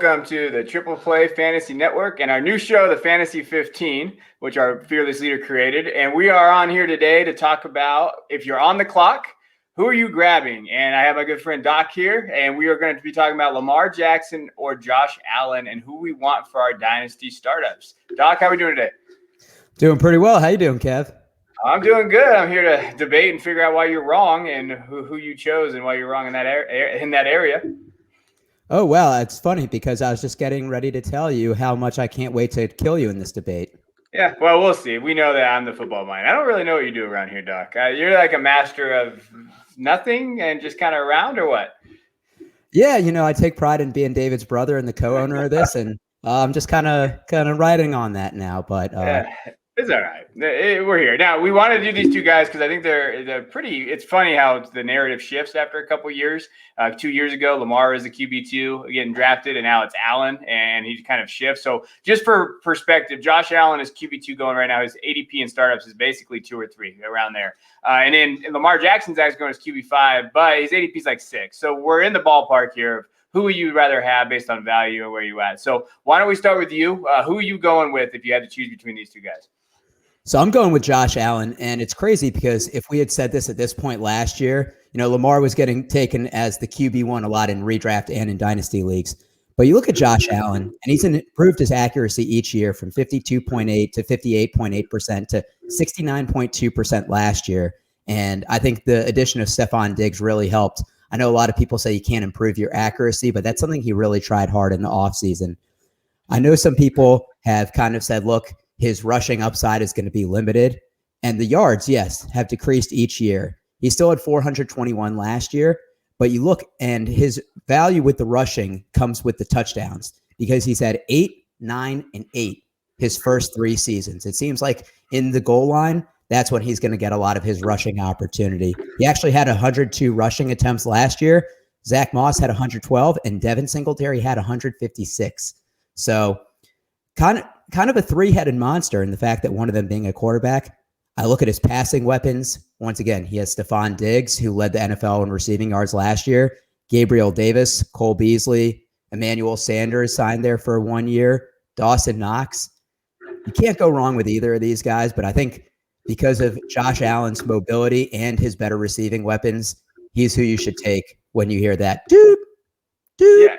welcome to the Triple Play Fantasy Network and our new show, the Fantasy 15, which our fearless leader created. And we are on here today to talk about, if you're on the clock, who are you grabbing? And I have my good friend Doc here, and we are going to be talking about Lamar Jackson or Josh Allen and who we want for our dynasty startups. Doc, how are we doing today? Doing pretty well. How you doing, Kev? I'm doing good. I'm here to debate and figure out why you're wrong and who you chose and why you're wrong in that area. Oh, well, it's funny because I was just getting ready to tell you how much I can't wait to kill you in this debate. Yeah, well, we'll see. We know that I'm the football mind. I don't really know what you do around here, Doc. You're like a master of nothing and just kind of around, or what? Yeah, I take pride in being David's brother and the co-owner of this, and I'm just kind of riding on that now. But yeah, it's all right. We're here now. We want to do these two guys because I think they're pretty. It's funny how the narrative shifts after a couple of years. 2 years ago, Lamar was the QB2 getting drafted, and now it's Allen, and he kind of shifts. So just for perspective, Josh Allen is QB2 going right now. His ADP in startups is basically 2 or 3 around there. And then Lamar Jackson's actually going as QB5, but his ADP is like 6. So we're in the ballpark here of who would you rather have based on value and where you at. So why don't we start with you? Who are you going with if you had to choose between these two guys? So I'm going with Josh Allen, and it's crazy because if we had said this at this point last year, Lamar was getting taken as the QB1 a lot in redraft and in dynasty leagues. But you look at Josh Allen, and he's improved his accuracy each year from 52.8 to 58.8% to 69.2% last year. And I think the addition of Stephon Diggs really helped. I know a lot of people say you can't improve your accuracy, but that's something he really tried hard in the offseason. I know some people have kind of said, look, his rushing upside is going to be limited. And the yards, yes, have decreased each year. He still had 421 last year, but you look and his value with the rushing comes with the touchdowns because he's had 8, 9, and 8 his first 3 seasons. It seems like in the goal line, that's when he's going to get a lot of his rushing opportunity. He actually had 102 rushing attempts last year. Zach Moss had 112, and Devin Singletary had 156. So kind of a 3-headed monster in the fact that one of them being a quarterback. I look at his passing weapons. Once again, he has Stephon Diggs, who led the NFL in receiving yards last year. Gabriel Davis, Cole Beasley, Emmanuel Sanders signed there for 1 year. Dawson Knox. You can't go wrong with either of these guys, but I think because of Josh Allen's mobility and his better receiving weapons, he's who you should take when you hear that. Dude. Yeah.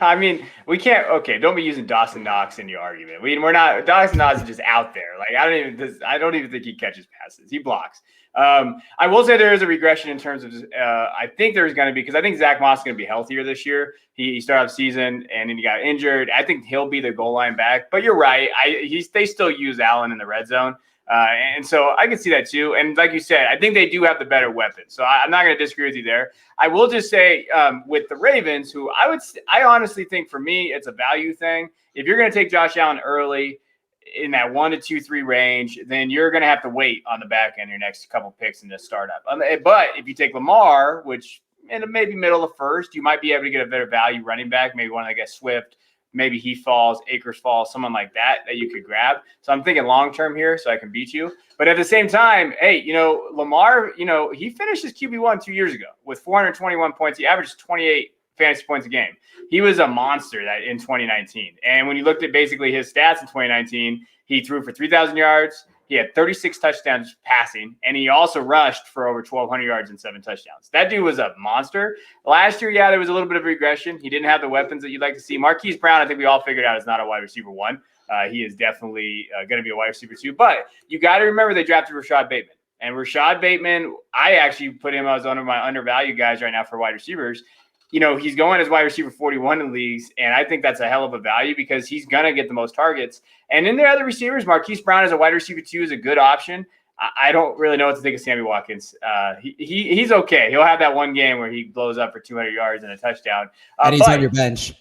I mean, we can't. Okay, don't be using Dawson Knox in your argument. We're not. Dawson Knox is just out there. Like I don't even think he catches passes. He blocks. I will say there is a regression in terms of. I think there's going to be because I think Zach Moss is going to be healthier this year. He started off the season and then he got injured. I think he'll be the goal line back. But you're right. They still use Allen in the red zone. And so I can see that too. And like you said, I think they do have the better weapon. So I'm not going to disagree with you there. I will just say with the Ravens, who I honestly think for me, it's a value thing. If you're going to take Josh Allen early in that 1 to 2, 3 range, then you're going to have to wait on the back end your next couple picks in this startup. But if you take Lamar, which in maybe middle of first, you might be able to get a better value running back, maybe one that gets Swift. Maybe he falls, Akers falls, someone like that you could grab. So I'm thinking long-term here so I can beat you. But at the same time, hey, Lamar, he finished his QB1 2 years ago with 421 points. He averaged 28 fantasy points a game. He was a monster that in 2019. And when you looked at basically his stats in 2019, he threw for 3,000 yards. He had 36 touchdowns passing, and he also rushed for over 1,200 yards and 7 touchdowns. That dude was a monster. Last year, yeah, there was a little bit of regression. He didn't have the weapons that you'd like to see. Marquise Brown, I think we all figured out, is not a wide receiver 1. He is definitely going to be a wide receiver 2. But you got to remember they drafted Rashad Bateman. And Rashad Bateman, I actually put him as one of my undervalued guys right now for wide receivers. He's going as wide receiver 41 in leagues, and I think that's a hell of a value because he's going to get the most targets. And in the other receivers, Marquise Brown as a wide receiver 2 is a good option. I don't really know what to think of Sammy Watkins. He's okay. He'll have that one game where he blows up for 200 yards and a touchdown. And he's on your bench.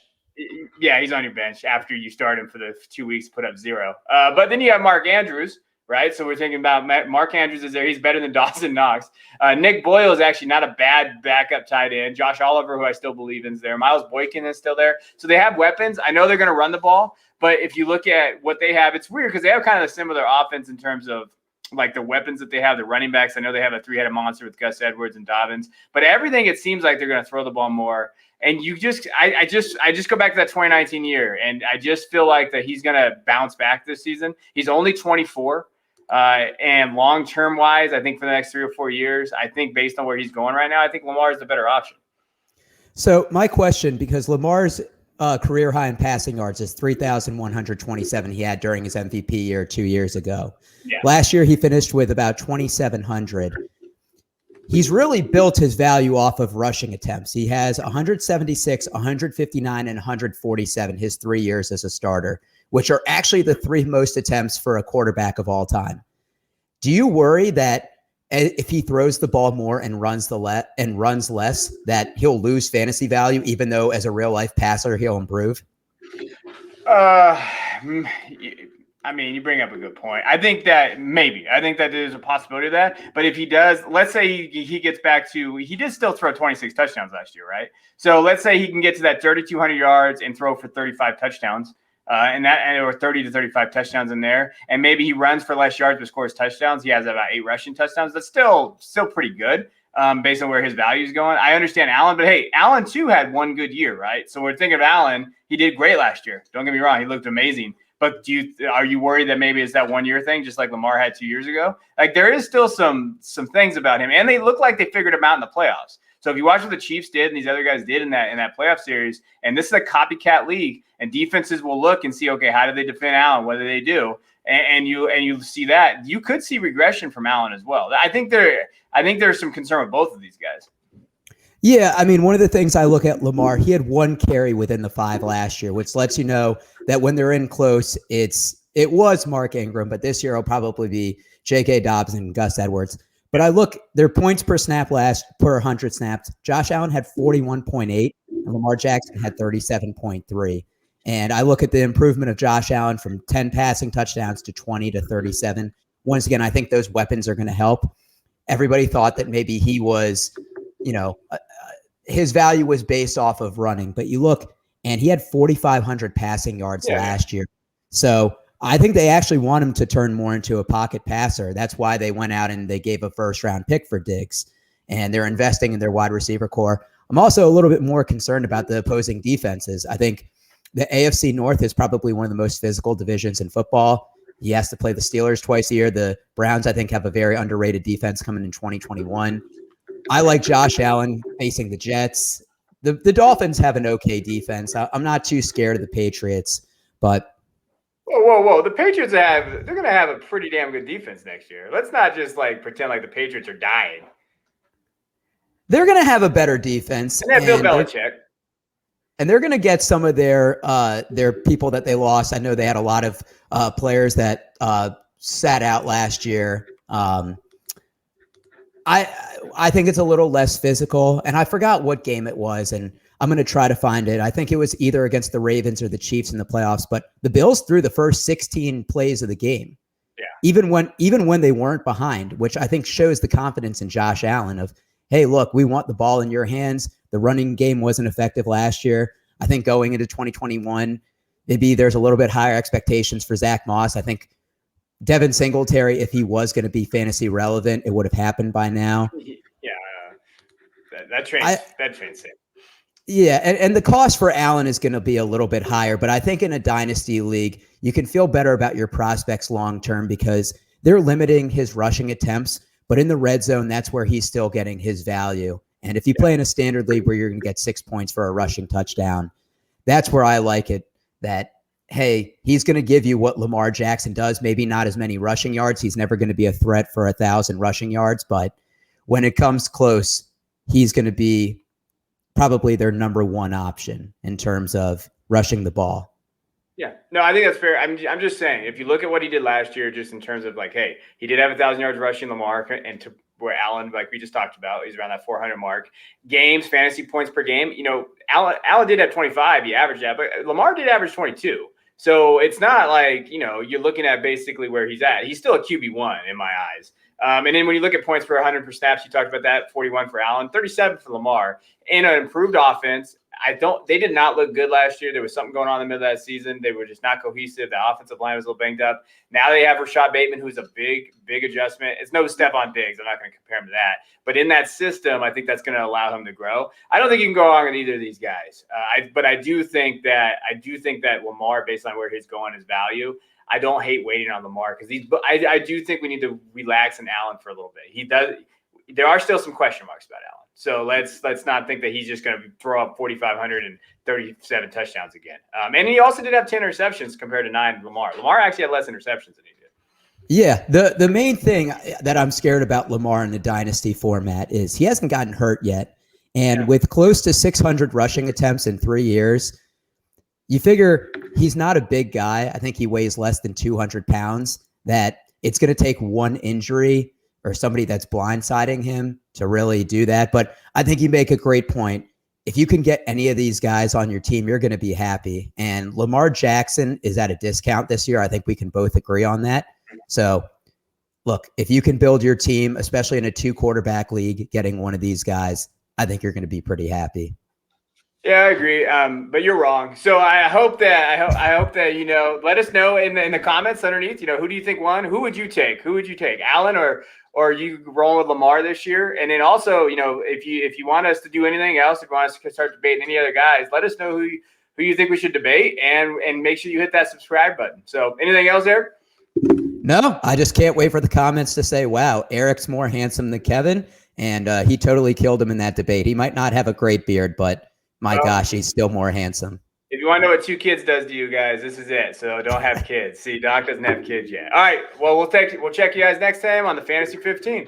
Yeah, he's on your bench after you start him for the 2 weeks, put up 0. But then you have Mark Andrews. Right, so we're thinking about Mark Andrews is there. He's better than Dawson Knox. Nick Boyle is actually not a bad backup tight end. Josh Oliver, who I still believe in, is there. Miles Boykin is still there. So they have weapons. I know they're going to run the ball, but if you look at what they have, it's weird because they have kind of a similar offense in terms of like the weapons that they have, the running backs. I know they have a 3-headed monster with Gus Edwards and Dobbins, but everything it seems like they're going to throw the ball more. And I just go back to that 2019 year, and I just feel like that he's going to bounce back this season. He's only 24. And long-term wise, I think for the next 3 or 4 years, I think based on where he's going right now, I think Lamar is the better option. So my question, because Lamar's career high in passing yards is 3,127 he had during his MVP year 2 years ago. Yeah. Last year, he finished with about 2,700. He's really built his value off of rushing attempts. He has 176, 159, and 147 his 3 years as a starter, which are actually the 3 most attempts for a quarterback of all time. Do you worry that if he throws the ball more and runs less, that he'll lose fantasy value, even though as a real life passer he'll improve? I mean, you bring up a good point. I think that there's a possibility of that. But if he does, let's say he gets back to, he did still throw 26 touchdowns last year, right? So let's say he can get to that 3,200 yards and throw for 35 touchdowns. Or 30 to 35 touchdowns in there. And maybe he runs for less yards but scores touchdowns. He has about 8 rushing touchdowns. That's still pretty good based on where his value is going. I understand Allen, but hey, Allen too had one good year, right? So we're thinking of Allen. He did great last year. Don't get me wrong. He looked amazing. But are you worried that maybe it's that 1 year thing, just like Lamar had 2 years ago? Like there is still some things about him, and they look like they figured him out in the playoffs. So if you watch what the Chiefs did and these other guys did in that playoff series, and this is a copycat league, and defenses will look and see, okay, how do they defend Allen? What do they do? And you see that you could see regression from Allen as well. I think there's some concern with both of these guys. Yeah, I mean, one of the things I look at Lamar, he had 1 carry within the 5 last year, which lets you know that when they're in close, it was Mark Ingram, but this year it'll probably be J.K. Dobbs and Gus Edwards. But I look, their points per snap per 100 snaps. Josh Allen had 41.8, and Lamar Jackson had 37.3. And I look at the improvement of Josh Allen from 10 passing touchdowns to 20 to 37. Once again, I think those weapons are going to help. Everybody thought that maybe he was, his value was based off of running. But you look, and he had 4,500 passing yards last year. So I think they actually want him to turn more into a pocket passer. That's why they went out and they gave a first-round pick for Diggs, and they're investing in their wide receiver core. I'm also a little bit more concerned about the opposing defenses. I think the AFC North is probably one of the most physical divisions in football. He has to play the Steelers twice a year. The Browns, I think, have a very underrated defense coming in 2021. I like Josh Allen facing the Jets. The Dolphins have an okay defense. I'm not too scared of the Patriots, but Whoa. The Patriots they're going to have a pretty damn good defense next year. Let's not just pretend like the Patriots are dying. They're going to have a better defense. And Bill Belichick. And they're going to get some of their people that they lost. I know they had a lot of players that sat out last year. I think it's a little less physical, and I forgot what game it was, and I'm going to try to find it. I think it was either against the Ravens or the Chiefs in the playoffs, but the Bills threw the first 16 plays of the game. Yeah. Even when they weren't behind, which I think shows the confidence in Josh Allen of, hey, look, we want the ball in your hands. The running game wasn't effective last year. I think going into 2021, maybe there's a little bit higher expectations for Zach Moss. I think Devin Singletary, if he was going to be fantasy relevant, it would have happened by now. Yeah, that train's safe. Yeah, and the cost for Allen is going to be a little bit higher, but I think in a dynasty league, you can feel better about your prospects long-term because they're limiting his rushing attempts, but in the red zone, that's where he's still getting his value. And if you play in a standard league where you're going to get 6 points for a rushing touchdown, that's where I like it, that, hey, he's going to give you what Lamar Jackson does, maybe not as many rushing yards. He's never going to be a threat for 1,000 rushing yards, but when it comes close, he's going to be probably their number one option in terms of rushing the ball. Yeah, no, I think that's fair. I'm just saying, if you look at what he did last year, just in terms of hey, he did have 1,000 yards rushing, Lamar, and to where Allen, like we just talked about, he's around that 400 mark. Games, fantasy points per game. Allen did have 25. He averaged that, but Lamar did average 22. So it's not like, you're looking at basically where he's at. He's still a QB1 in my eyes. And then when you look at points per 100 per snaps, you talked about that, 41 for Allen, 37 for Lamar. In an improved offense, They did not look good last year. There was something going on in the middle of that season. They were just not cohesive. The offensive line was a little banged up. Now they have Rashad Bateman, who's a big adjustment. It's no Stephon Diggs. I'm not going to compare him to that. But in that system, I think that's going to allow him to grow. I don't think you can go wrong with either of these guys. But I do think that Lamar, based on where he's going, his value. I don't hate waiting on Lamar because I do think we need to relax on Allen for a little bit. He does. There are still some question marks about Allen. So let's not think that he's just going to throw up 4,537 touchdowns again. And he also did have 10 interceptions compared to 9 Lamar. Lamar actually had less interceptions than he did. Yeah, the main thing that I'm scared about Lamar in the dynasty format is he hasn't gotten hurt yet. And with close to 600 rushing attempts in 3 years, you figure he's not a big guy. I think he weighs less than 200 pounds, that it's going to take one injury or somebody that's blindsiding him to really do that. But I think you make a great point. If you can get any of these guys on your team, you're going to be happy. And Lamar Jackson is at a discount this year. I think we can both agree on that. So, look, if you can build your team, especially in a 2-quarterback league, getting one of these guys, I think you're going to be pretty happy. Yeah, I agree. But you're wrong. So I hope that let us know in the comments underneath. Who do you think won? Who would you take? Allen or you roll with Lamar this year? And then also, if you want us to do anything else, if you want us to start debating any other guys, let us know who you think we should debate, and make sure you hit that subscribe button. So anything else, Eric? No, I just can't wait for the comments to say, wow, Eric's more handsome than Kevin, and he totally killed him in that debate. He might not have a great beard, but my gosh, he's still more handsome. If you want to know what 2 kids does to you guys, this is it. So don't have kids. See, Doc doesn't have kids yet. All right. Well, we'll check you guys next time on the Fantasy 15.